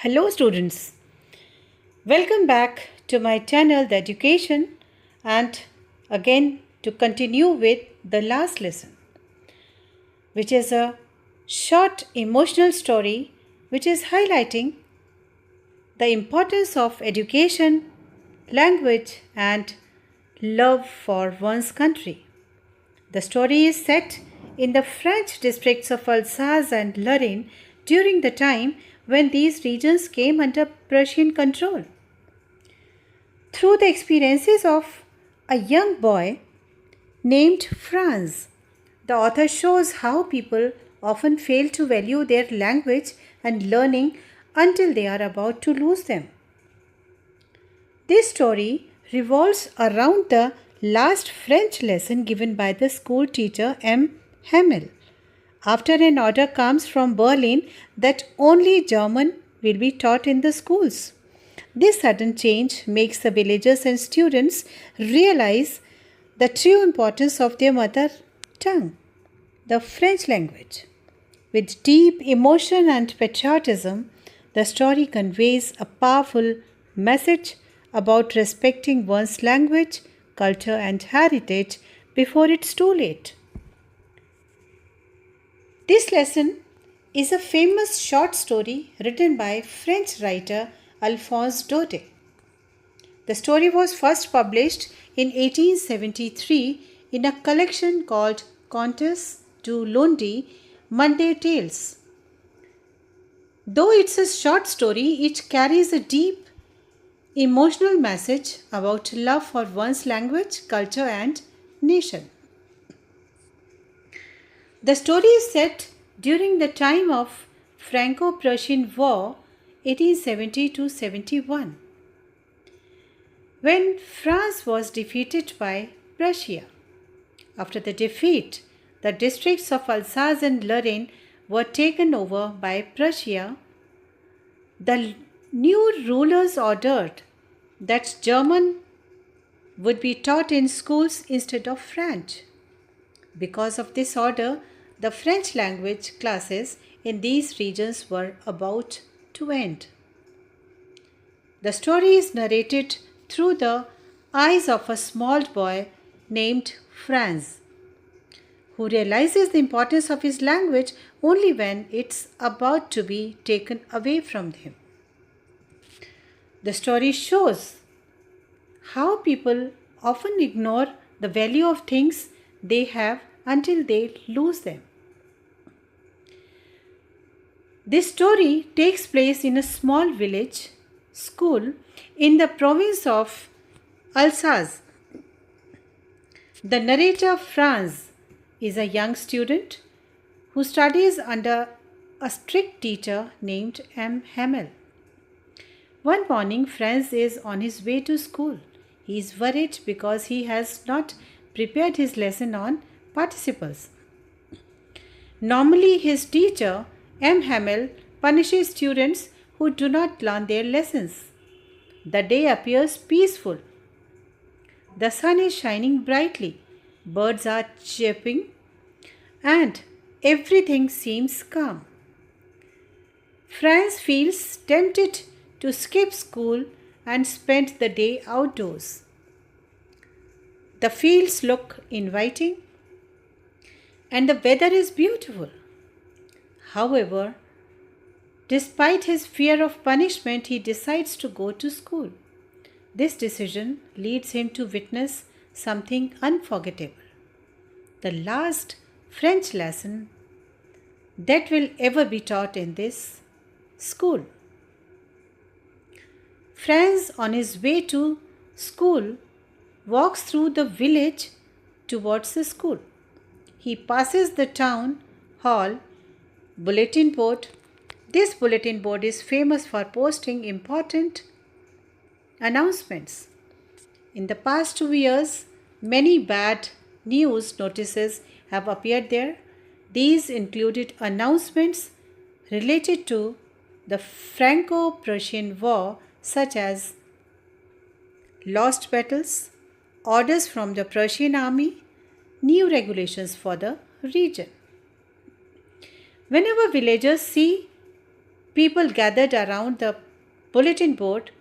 Hello, students. Welcome back to my channel, The Education, and again to continue with the last lesson, which is a short emotional story which is highlighting the importance of education, language, and love for one's country. The story is set in the French districts of Alsace and Lorraine during the time when these regions came under Prussian control. Through the experiences of a young boy named Franz, the author shows how people often fail to value their language and learning until they are about to lose them. This story revolves around the last French lesson given by the school teacher M. Hamel, after an order comes from Berlin that only German will be taught in the schools. This sudden change makes the villagers and students realize the true importance of their mother tongue, the French language. With deep emotion and patriotism, the story conveys a powerful message about respecting one's language, culture, and heritage before it's too late. This lesson is a famous short story written by French writer Alphonse Daudet. The story was first published in 1873 in a collection called Contes du Lundi, Monday Tales. Though it's a short story, it carries a deep emotional message about love for one's language, culture, and nation. The story is set during the time of Franco-Prussian War 1870 to 71, when France was defeated by Prussia. After the defeat, the districts of Alsace and Lorraine were taken over by Prussia. The new rulers ordered that German would be taught in schools instead of French. Because of this order, the French language classes in these regions were about to end. The story is narrated through the eyes of a small boy named Franz, who realizes the importance of his language only when it's about to be taken away from him. The story shows how people often ignore the value of things they have until they lose them. This story takes place in a small village school in the province of Alsace. The narrator, Franz, is a young student who studies under a strict teacher named M. Hamel. One morning, Franz is on his way to school. He is worried because he has not prepared his lesson on participles. Normally, his teacher, M. Hamel, punishes students who do not learn their lessons. The day appears peaceful. The sun is shining brightly, birds are chirping, and everything seems calm. Franz feels tempted to skip school and spend the day outdoors. The fields look inviting and the weather is beautiful. However, despite his fear of punishment, he decides to go to school. This decision leads him to witness something unforgettable. The last French lesson that will ever be taught in this school. Franz, on his way to school, walks through the village towards the school. He passes the town hall bulletin board. This bulletin board is famous for posting important announcements. In the past 2 years, many bad news notices have appeared there. These included announcements related to the Franco-Prussian War, such as lost battles, orders from the Prussian army, new regulations for the region. Whenever villagers see people gathered around the bulletin board,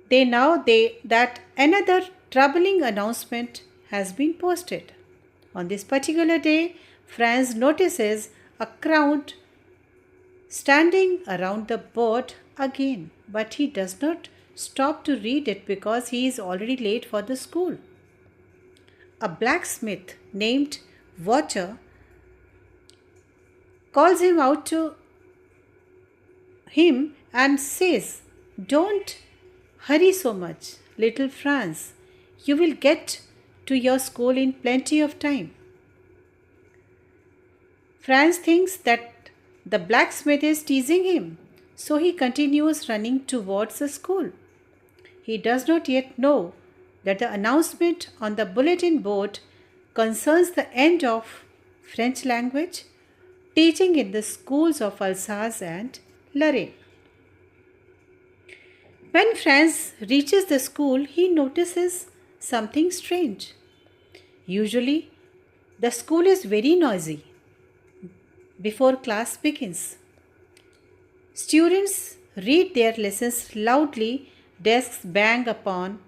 they that another troubling announcement has been posted. On this particular day, Franz notices a crowd standing around the board again, but he does not stop to read it because he is already late for the school. A blacksmith named Water calls him out to him and says, "Don't hurry so much, little Franz. You will get to your school in plenty of time." Franz thinks that the blacksmith is teasing him, so he continues running towards the school. He does not yet know that the announcement on the bulletin board concerns the end of French language teaching in the schools of Alsace and Lorraine. When Franz reaches the school, he notices something strange. Usually, the school is very noisy before class begins. Students read their lessons loudly, desks bang upon,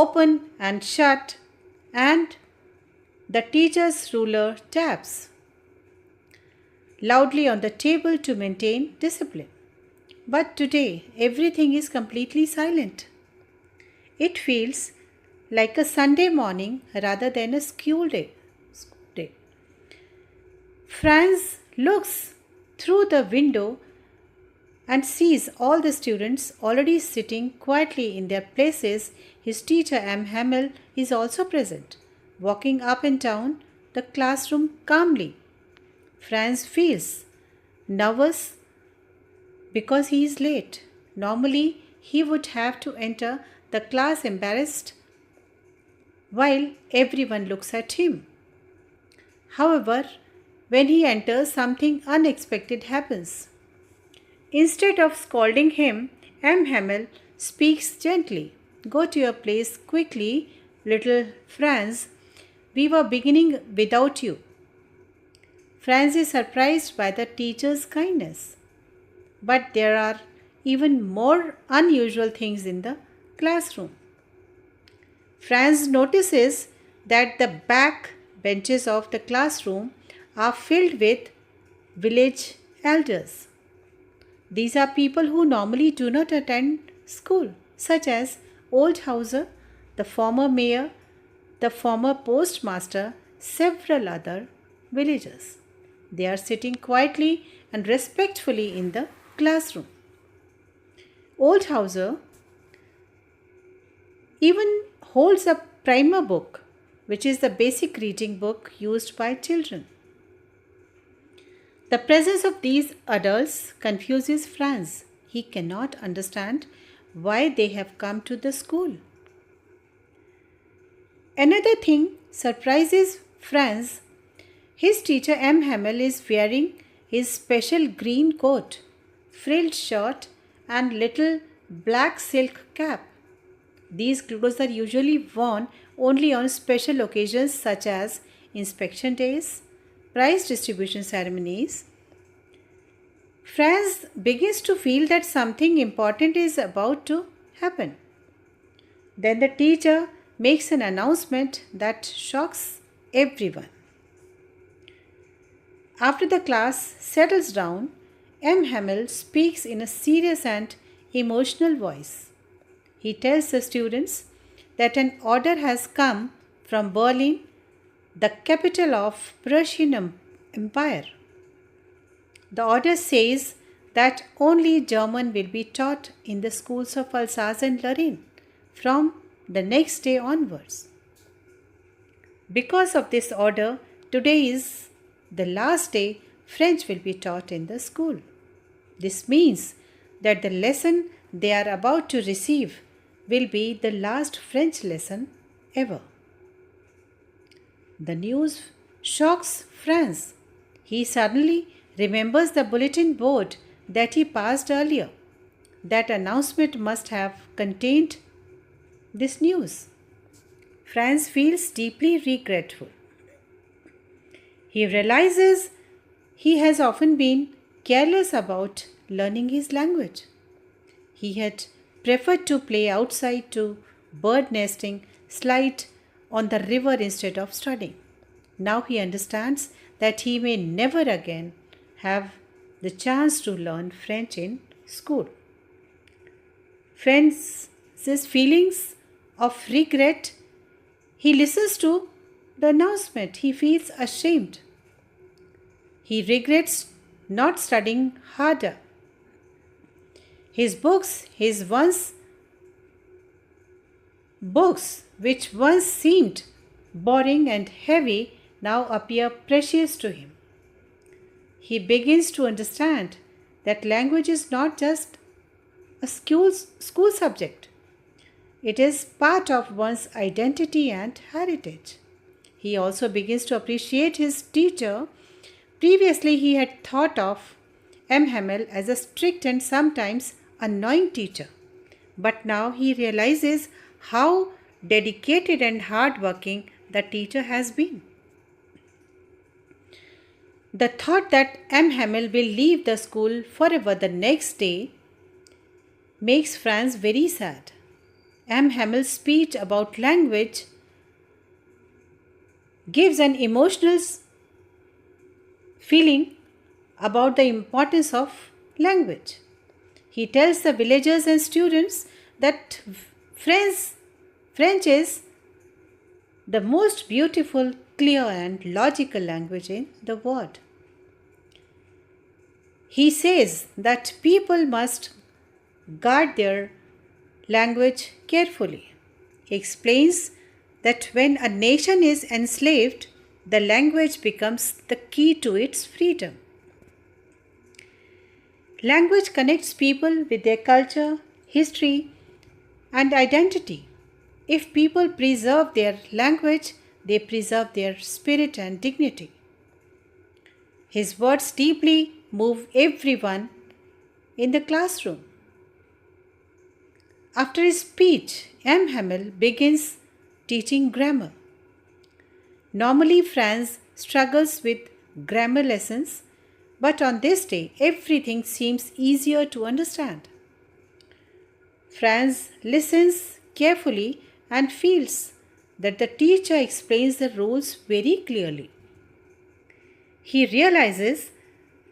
open and shut, and the teacher's ruler taps loudly on the table to maintain discipline. But today, everything is completely silent. It feels like a Sunday morning rather than a school day. Franz looks through the window and sees all the students already sitting quietly in their places. His teacher, M. Hamel, is also present, walking up and down the classroom calmly. Franz feels nervous because he is late. Normally, he would have to enter the class embarrassed while everyone looks at him. However, when he enters, something unexpected happens. Instead of scolding him, M. Hamel speaks gently. "Go to your place quickly, little Franz. We were beginning without you." Franz is surprised by the teacher's kindness. But there are even more unusual things in the classroom. Franz notices that the back benches of the classroom are filled with village elders. These are people who normally do not attend school, such as Old Hauser, the former mayor, the former postmaster, several other villagers. They are sitting quietly and respectfully in the classroom. Old Hauser even holds a primer book, which is the basic reading book used by children. The presence of these adults confuses Franz. He cannot understand why they have come to the school. Another thing surprises Franz. His teacher M. Hamel is wearing his special green coat, frilled shirt, and little black silk cap. These clothes are usually worn only on special occasions such as inspection days, prize distribution ceremonies. Franz begins to feel that something important is about to happen. Then the teacher makes an announcement that shocks everyone. After the class settles down, M. Hamel speaks in a serious and emotional voice. He tells the students that an order has come from Berlin, the capital of Prussian Empire. The order says that only German will be taught in the schools of Alsace and Lorraine from the next day onwards. Because of this order, today is the last day French will be taught in the school. This means that the lesson they are about to receive will be the last French lesson ever. The news shocks Franz. He suddenly remembers the bulletin board that he passed earlier. That announcement must have contained this news. Franz feels deeply regretful. He realizes he has often been careless about learning his language. He had preferred to play outside to bird nesting, slide on the river instead of studying. Now he understands that he may never again have the chance to learn French in school. Francis' feelings of regret, he listens to the announcement. He feels ashamed. He regrets not studying harder. His books, which once seemed boring and heavy, now appear precious to him. He begins to understand that language is not just a school subject. It is part of one's identity and heritage. He also begins to appreciate his teacher. Previously, he had thought of M. Hamel as a strict and sometimes annoying teacher. But now he realizes how dedicated and hardworking the teacher has been. The thought that M. Hamel will leave the school forever the next day makes Franz very sad. M. Hamel's speech about language gives an emotional feeling about the importance of language. He tells the villagers and students that French is the most beautiful, clear, and logical language in the world. He says that people must guard their language carefully. He explains that when a nation is enslaved, the language becomes the key to its freedom. Language connects people with their culture, history, and identity. If people preserve their language, they preserve their spirit and dignity. His words deeply move everyone in the classroom. After his speech, M. Hamel begins teaching grammar. Normally, Franz struggles with grammar lessons, but on this day, everything seems easier to understand. Franz listens carefully and feels that the teacher explains the rules very clearly. He realizes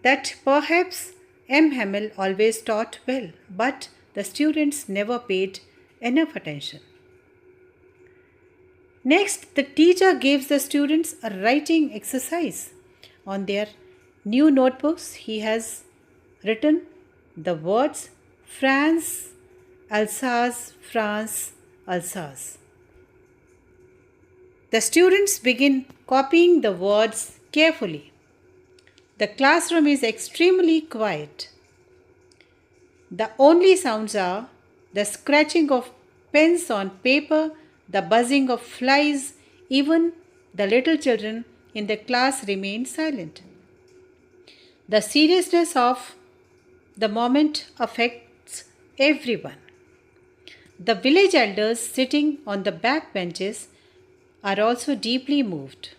that perhaps M. Hamel always taught well, but the students never paid enough attention. Next, the teacher gives the students a writing exercise. On their new notebooks, he has written the words France, Alsace, France, Alsace. The students begin copying the words carefully. The classroom is extremely quiet. The only sounds are the scratching of pens on paper, the buzzing of flies. Even the little children in the class remain silent. The seriousness of the moment affects everyone. The village elders sitting on the back benches are also deeply moved.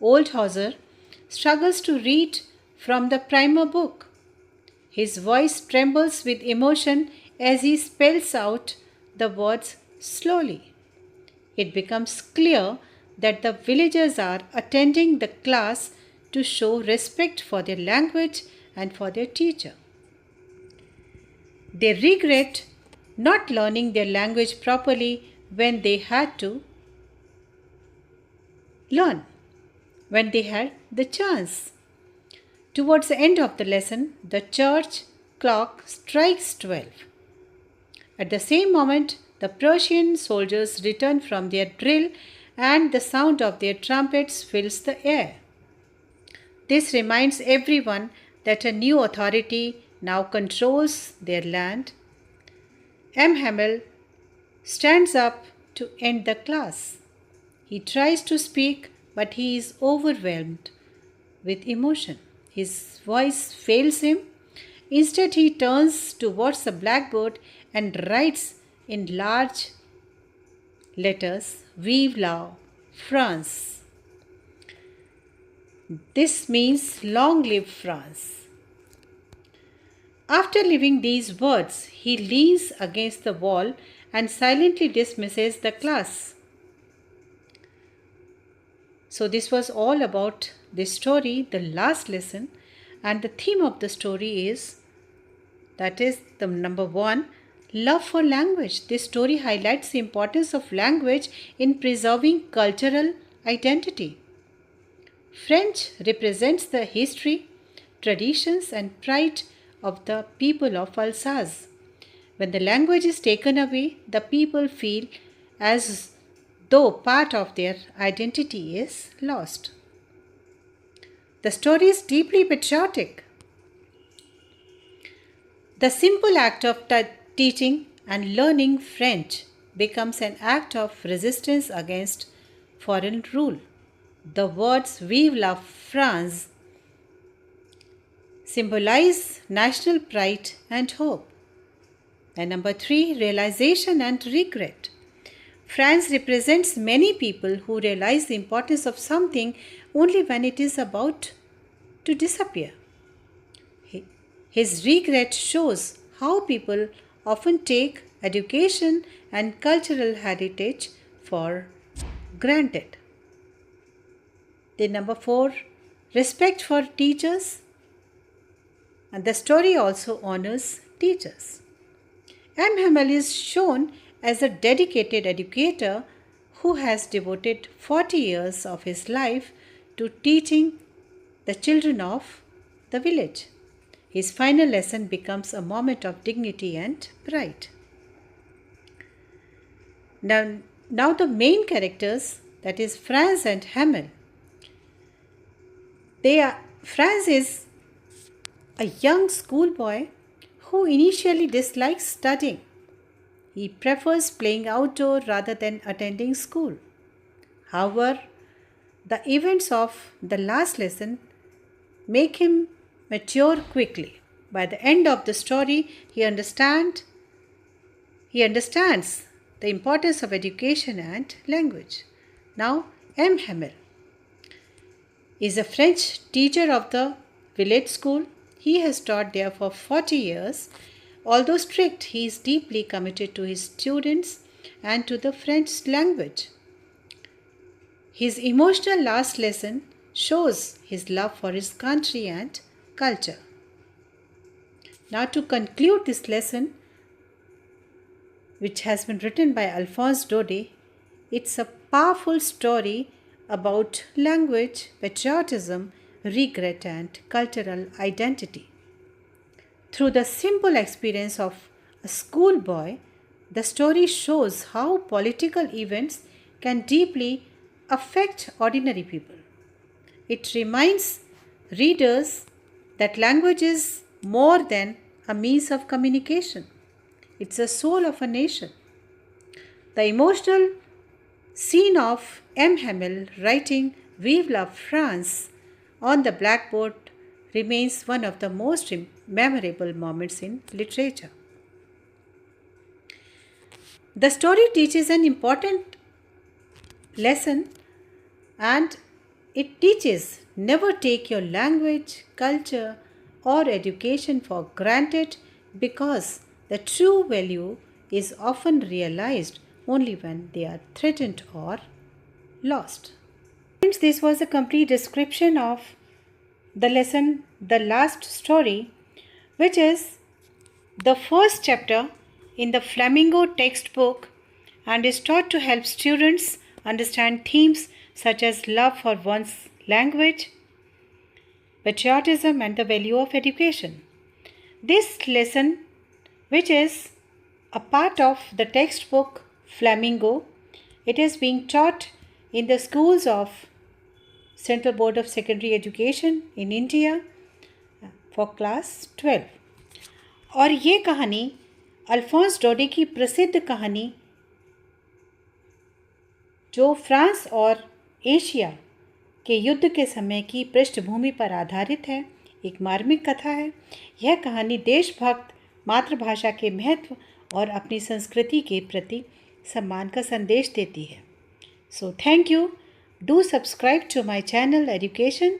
Old Hauser struggles to read from the primer book. His voice trembles with emotion as he spells out the words slowly. It becomes clear that the villagers are attending the class to show respect for their language and for their teacher. They regret not learning their language properly when they had to learn, when they had the chance. Towards the end of the lesson, the church clock strikes 12. At the same moment, the Prussian soldiers return from their drill and the sound of their trumpets fills the air. This reminds everyone that a new authority now controls their land. M. Hamel stands up to end the class. He tries to speak, but he is overwhelmed with emotion. His voice fails him. Instead, he turns towards the blackboard and writes in large letters, Vive la France. This means long live France. After leaving these words, he leans against the wall and silently dismisses the class. So, this was all about this story, the last lesson, and the theme of the story is that is the number one, love for language. This story highlights the importance of language in preserving cultural identity. French represents the history, traditions, and pride of the people of Alsace. When the language is taken away, the people feel as though part of their identity is lost. The story is deeply patriotic. The simple act of teaching and learning French becomes an act of resistance against foreign rule. The words Vive la France symbolize national pride and hope. And number three, realization and regret. France represents many people who realize the importance of something only when it is about to disappear. His regret shows how people often take education and cultural heritage for granted. Then number four, respect for teachers. And the story also honors teachers. M. Hamel is shown as a dedicated educator who has devoted 40 years of his life to teaching the children of the village. His final lesson becomes a moment of dignity and pride. Now the main characters, that is Franz and Hamel. Franz is a young schoolboy who initially dislikes studying. He prefers playing outdoor rather than attending school. However, the events of the last lesson make him mature quickly. By the end of the story, he understands the importance of education and language. Now, M. Hamel is a French teacher of the village school. He has taught there for 40 years. Although strict, he is deeply committed to his students and to the French language. His emotional last lesson shows his love for his country and culture. Now, to conclude this lesson, which has been written by Alphonse Daudet, it's a powerful story about language, patriotism, regret, and cultural identity. Through the simple experience of a schoolboy, the story shows how political events can deeply affect ordinary people. It reminds readers that language is more than a means of communication. It's the soul of a nation. The emotional scene of M. Hamel writing Vive la France on the blackboard remains one of the most memorable moments in literature. The story teaches an important lesson, and it teaches never take your language, culture, or education for granted, because the true value is often realized only when they are threatened or lost. Friends, this was a complete description of the lesson, the last story, which is the first chapter in the Flamingo textbook and is taught to help students understand themes such as love for one's language, patriotism, and the value of education. This lesson, which is a part of the textbook Flamingo, it is being taught in the schools of Central Board of Secondary Education in India for class 12. और ये कहानी अल्फोंस डोडे की प्रसिद्ध कहानी जो France और Asia के युद्ध के समय की पृष्ठभूमि पर आधारित है, एक मार्मिक कथा है। यह कहानी देशभक्त, मातृभाषा के महत्व और अपनी संस्कृति के प्रति सम्मान का संदेश देती है। So thank you. Do subscribe to my channel Education